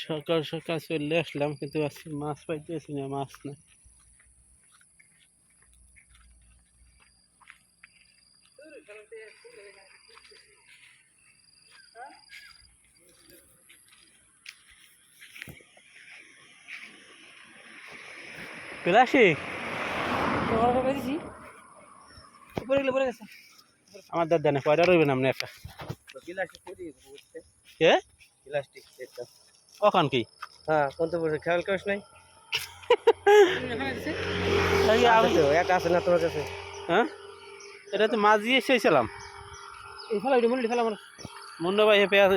সকাল সকাল চলে আসলাম, কিন্তু আজকে মাছ পাইতেছি না, মাছ না। পিলাসি আমার দাদা না কয়টা রইবেন আপনি একটা কে কখন কি হ্যাঁ কোন তো বসে খেয়াল করিস নাই একা আছে না তোমার কাছে? হ্যাঁ এটা তো মাছ দিয়ে এসেছিলাম। মুন্না ভাই পেঁয়াজ